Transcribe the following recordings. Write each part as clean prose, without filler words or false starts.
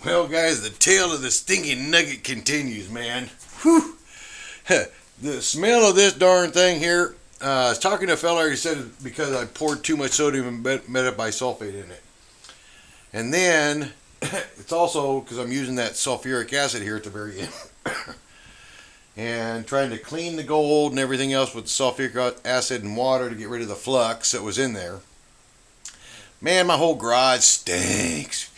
Well, guys, the tale of the stinky nugget continues, man. Whew. The smell of this darn thing here. I was talking to a fella, he said it's because I poured too much sodium metabisulfate in it. And then it's also because I'm using that sulfuric acid here at the very end. And trying to clean the gold and everything else with sulfuric acid and water to get rid of the flux that was in there. Man, my whole garage stinks.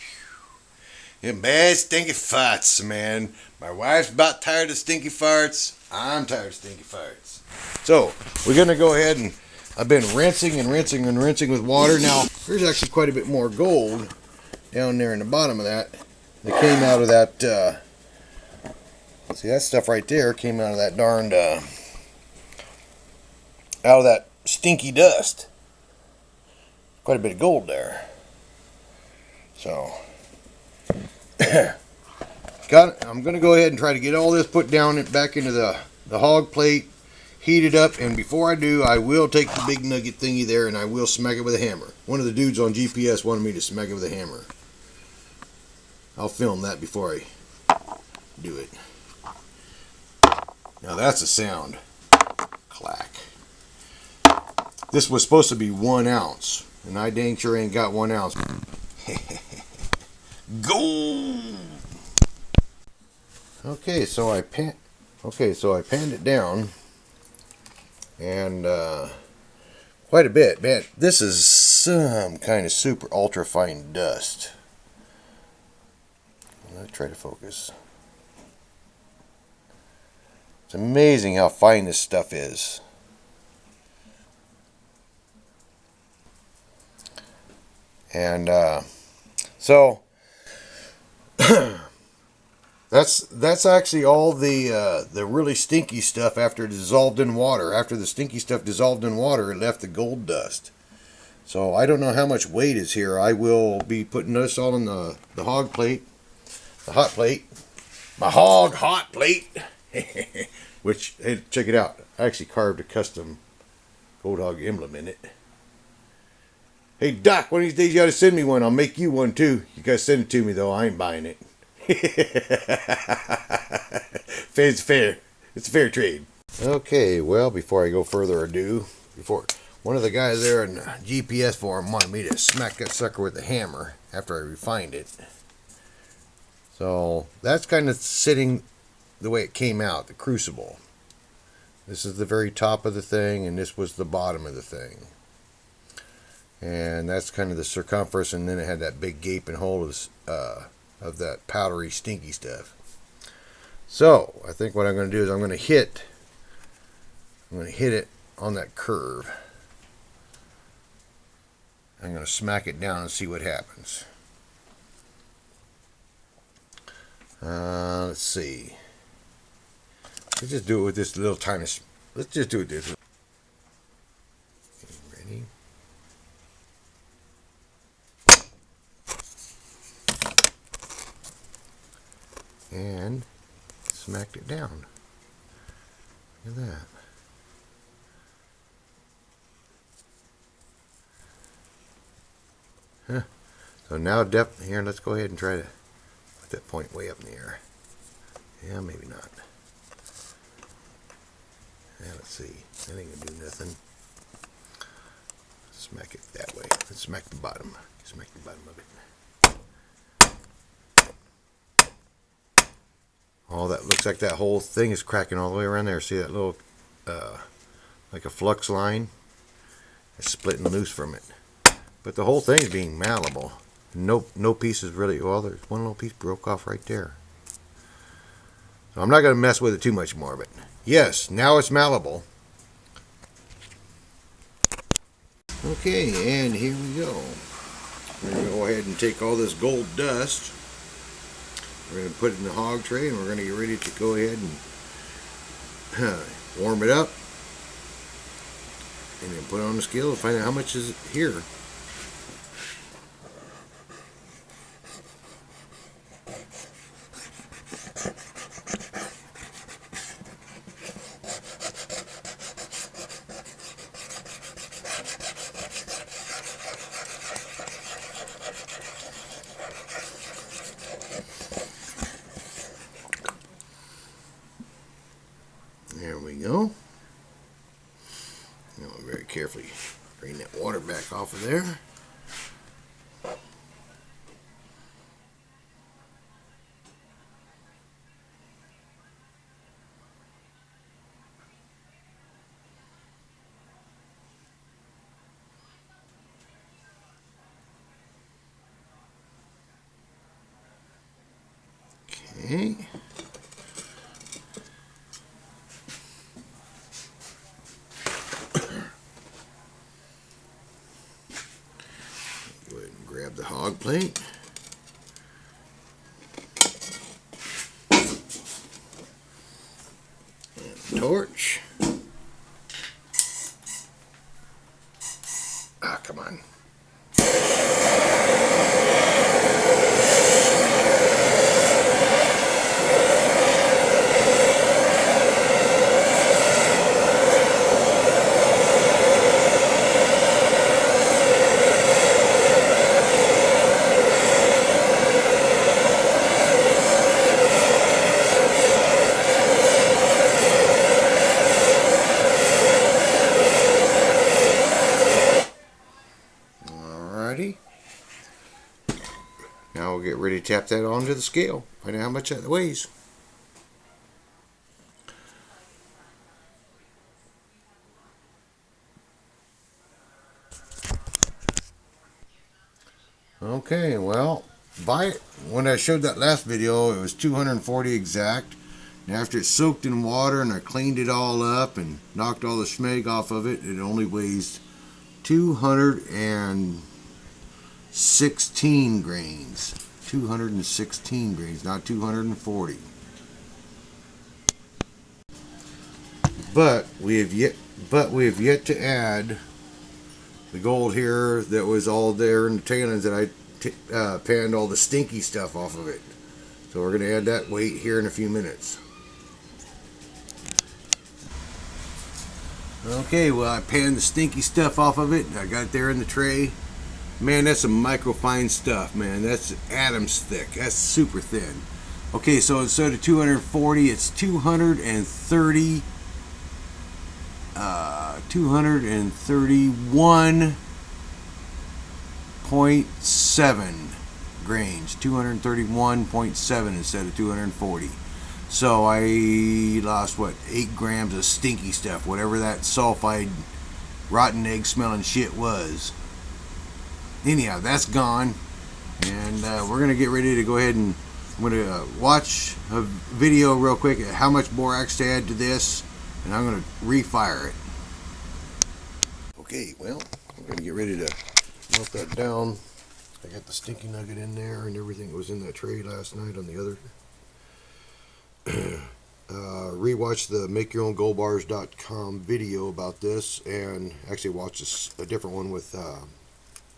And bad stinky farts, man. My wife's about tired of stinky farts. I'm tired of stinky farts. So, we're going to go ahead and I've been rinsing and rinsing and rinsing with water. Now, there's actually quite a bit more gold down there in the bottom of that. That came out of that, see that stuff right there came out of that darned, out of that stinky dust. Quite a bit of gold there. So, I'm going to go ahead and try to get all this put down and back into the hog plate, heat it up, and before I do, I will take the big nugget thingy there and I will smack it with a hammer. One of the dudes on GPS wanted me to smack it with a hammer. I'll film that before I do it. Now that's a sound. Clack. This was supposed to be 1 ounce, and I dang sure ain't got 1 ounce. Go. Okay, so I panned it down, and quite a bit. Man, this is some kind of super ultra fine dust. Let's try to focus. It's amazing how fine this stuff is. And so that's actually all the really stinky stuff after it dissolved in water. After the stinky stuff dissolved in water, it left the gold dust. So I don't know how much weight is here. I will be putting this all in the hog plate, the hot plate, my hog hot plate. Which, hey, check it out. I actually carved a custom gold hog emblem in it. Hey Doc, one of these days you ought to send me one. I'll make you one too. You gotta send it to me though. I ain't buying it. Fair's fair. It's a fair trade. Okay, well, before I go further ado, before one of the guys there in the GPS forum wanted me to smack that sucker with a hammer after I refined it. So that's kind of sitting the way it came out, the crucible. This is the very top of the thing, and this was the bottom of the thing. And that's kind of the circumference, and then it had that big gaping hole of that powdery, stinky stuff. So I think what I'm going to do is I'm going to hit it on that curve. I'm going to smack it down and see what happens. Let's see. Let's just do it with this little tiny. Let's just do it this way. Ready? And smacked it down. Look at that. Huh. So now here, let's go ahead and try to put that point way up in the air. Yeah, maybe not. Yeah, let's see. That ain't gonna do nothing. Smack it that way. Let's smack the bottom. Smack the bottom of it. Oh, that looks like that whole thing is cracking all the way around there. See that little, like a flux line? It's splitting loose from it. But the whole thing is being malleable. No piece is really, well, there's one little piece broke off right there. So I'm not going to mess with it too much more, but yes, now it's malleable. Okay, and here we go. We're going to go ahead and take all this gold dust. We're going to put it in the hog tray, and we're going to get ready to go ahead and warm it up. And then put it on the scale and find out how much is here. carefully drain that water back off of there. Okay. Go ahead and grab the hog plate. And the torch. Ah, come on. Now we'll get ready to tap that onto the scale. Find out how much that weighs. Okay, well, when I showed that last video, it was 240 exact. And after it's soaked in water and I cleaned it all up and knocked all the schmeg off of it, it only weighs 216 grains. 216 grains, not 240. But we have yet to add the gold here that was all there in the tailings that I panned all the stinky stuff off of it. So we're going to add that weight here in a few minutes. Okay, well, I panned the stinky stuff off of it. I got it there in the tray. Man, that's some microfine stuff, man. That's atoms thick. That's super thin. Okay, so instead of 240, it's 231.7 grains. 231.7 instead of 240. So I lost, what, 8 grams of stinky stuff, whatever that sulfide, rotten egg smelling shit was. Anyhow, that's gone, and we're going to get ready to go ahead and I'm going to watch a video real quick at how much borax to add to this, and I'm going to refire it. Okay, well, I'm going to get ready to melt that down. I got the stinky nugget in there and everything that was in that tray last night on the other. Rewatch the MakeYourOwnGoldBars.com video about this, and actually watch a different one with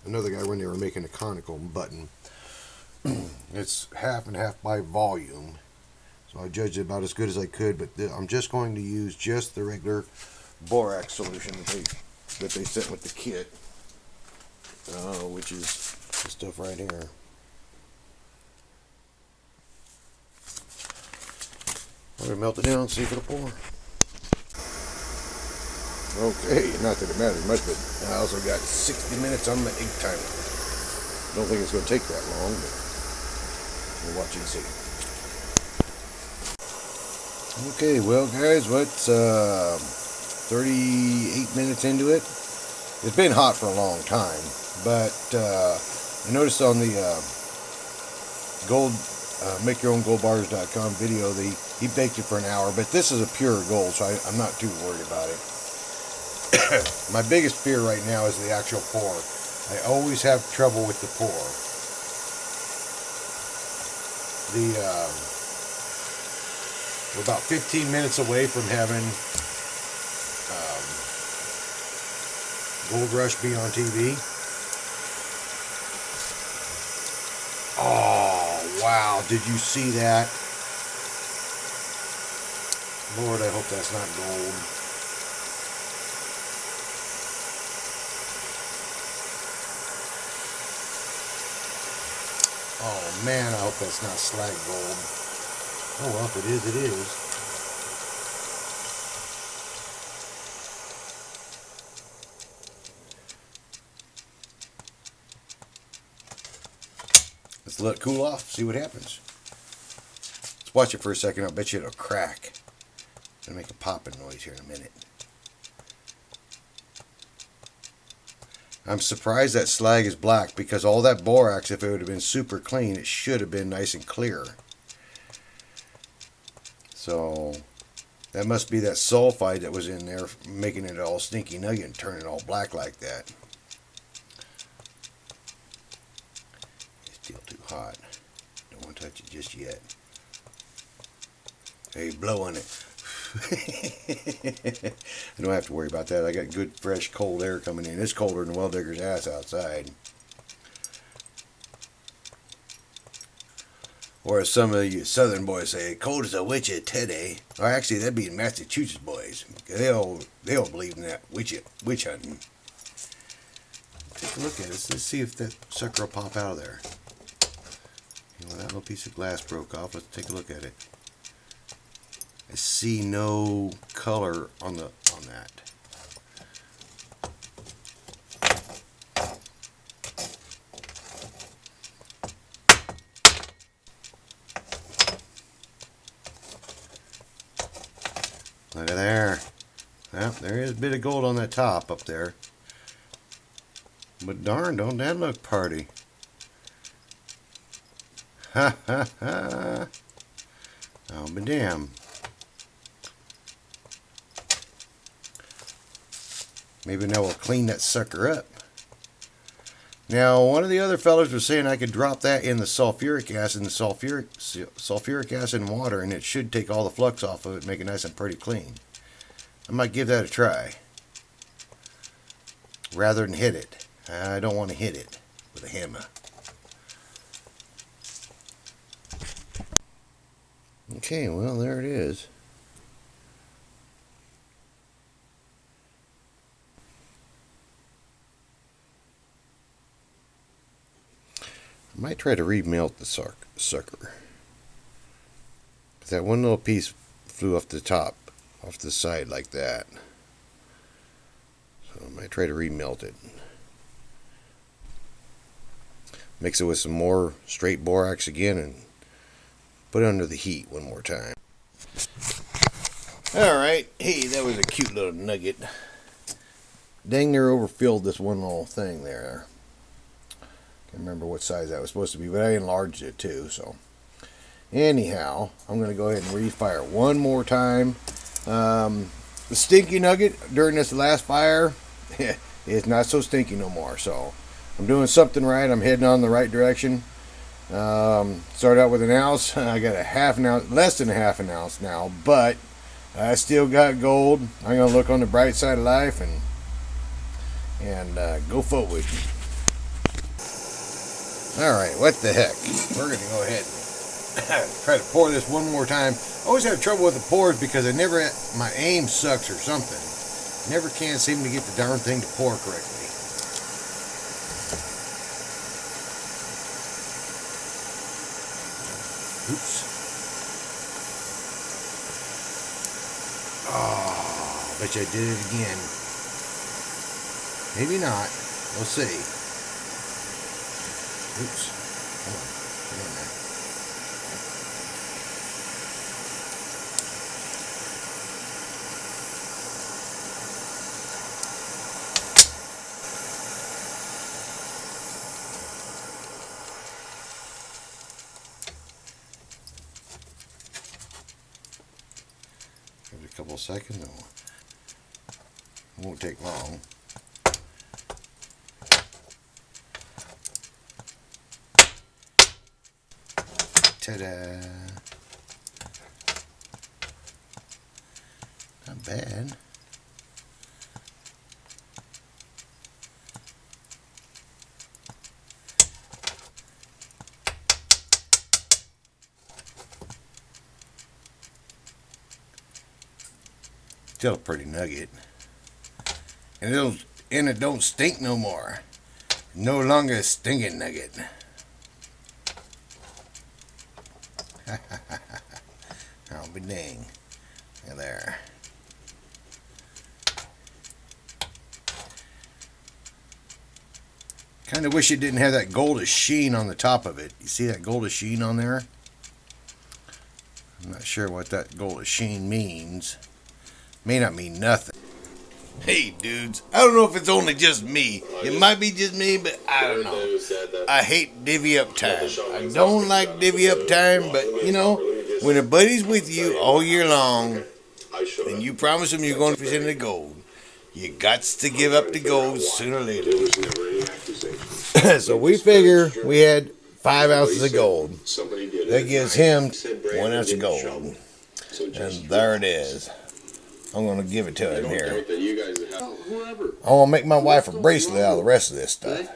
another guy when they were making a conical button. It's half and half by volume, so I judged it about as good as I could, but I'm just going to use just the regular borax solution that they sent with the kit, which is this stuff right here. I'm going to melt it down and see if it'll pour. Okay, not that it matters much, but I also got 60 minutes on my egg timer. Don't think it's going to take that long, but we'll watch and see. Okay, well guys, what's 38 minutes into it? It's been hot for a long time, but I noticed on the MakeYourOwnGoldBars.com video, he baked it for an hour, but this is a pure gold, so I'm not too worried about it. My biggest fear right now is the actual pour. I always have trouble with the pour. We're about 15 minutes away from having Gold Rush be on TV. Oh, wow. Did you see that? Lord, I hope that's not gold. Oh man, I hope that's not slag gold. Oh well, if it is, it is. Let it cool off, see what happens. Let's watch it for a second. I'll bet you it'll crack. It'll make a popping noise here in a minute. I'm surprised that slag is black because all that borax, if it would have been super clean, it should have been nice and clear. So that must be that sulfide that was in there making it all stinky nugget and turning it all black like that. It's still too hot. Don't want to touch it just yet. Hey, blow on it. I don't have to worry about that. I got good, fresh, cold air coming in. It's colder than well digger's ass outside. Or as some of you southern boys say, cold as a witch at today. Or actually, that'd be Massachusetts boys. They all believe in that witch hunting. Take a look at it. Let's see if that sucker will pop out of there. Well, that little piece of glass broke off. Let's take a look at it. I see no color on that. Look at there. Well, there is a bit of gold on that top up there. But darn, don't that look pretty? Ha ha ha. I'll be damned. Maybe now we'll clean that sucker up. Now, one of the other fellas was saying I could drop that in the sulfuric acid and sulfuric acid and water, and it should take all the flux off of it, make it nice and pretty clean. I might give that a try, rather than hit it. I don't want to hit it with a hammer. Okay, well, there it is. I might try to remelt the sucker. That one little piece flew off the top, off the side like that. So I might try to remelt it. Mix it with some more straight borax again and put it under the heat one more time. Alright, hey, that was a cute little nugget. Dang near overfilled this one little thing there. Can't remember what size that was supposed to be, but I enlarged it too, so. Anyhow, I'm going to go ahead and refire one more time. The stinky nugget during this last fire is not so stinky no more, so I'm doing something right. I'm heading on the right direction. Started out with an ounce. I got a half an ounce, less than a half an ounce now, but I still got gold. I'm going to look on the bright side of life and go forward. Alright, what the heck. We're going to go ahead and try to pour this one more time. I always have trouble with the pours because my aim sucks or something. Never can seem to get the darn thing to pour correctly. Oops. Oh, bet you I did it again. Maybe not. We'll see. Oops. Come on. Come on now. Give it a couple of seconds. It won't take long. Ta-da! Not bad. Still a pretty nugget. And it don't stink no more. No longer a stinking nugget. I'll be dang. Look there. Kind of wish it didn't have that goldish sheen on the top of it. You see that goldish sheen on there? I'm not sure what that goldish sheen means. May not mean nothing. Hey dudes, I don't know if it's only just me. It might be just me, but I don't know. I hate divvy up time. I don't like divvy up time, but you know, when a buddy's with you all year long, and you promise him you're going to present the gold, you got to give up the gold sooner or later. So we figure we had 5 ounces of gold. That gives him 1 ounce of gold. And there it is. I'm going to give it to him here. I want to make my wife a bracelet out of the rest of this stuff.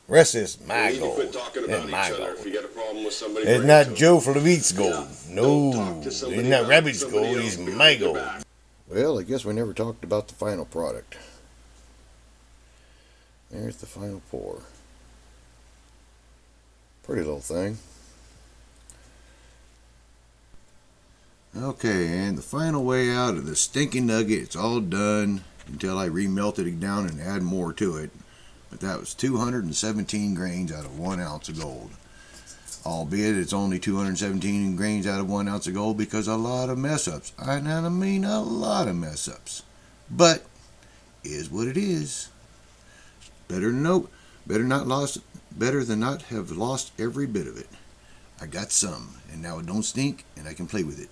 The rest of this is my gold. It's my gold. It's not Joe Flavit's gold. No, it's not Rabbit's gold. It's my gold. Well, I guess we never talked about the final product. There's the final pour. Pretty little thing. Okay, and the final way out of the stinky nugget, it's all done until I remelted it down and add more to it. But that was 217 grains out of 1 ounce of gold. Albeit it's only 217 grains out of 1 ounce of gold because a lot of mess ups. I mean a lot of mess ups. But is what it is. Better than not have lost every bit of it. I got some, and now it don't stink, and I can play with it.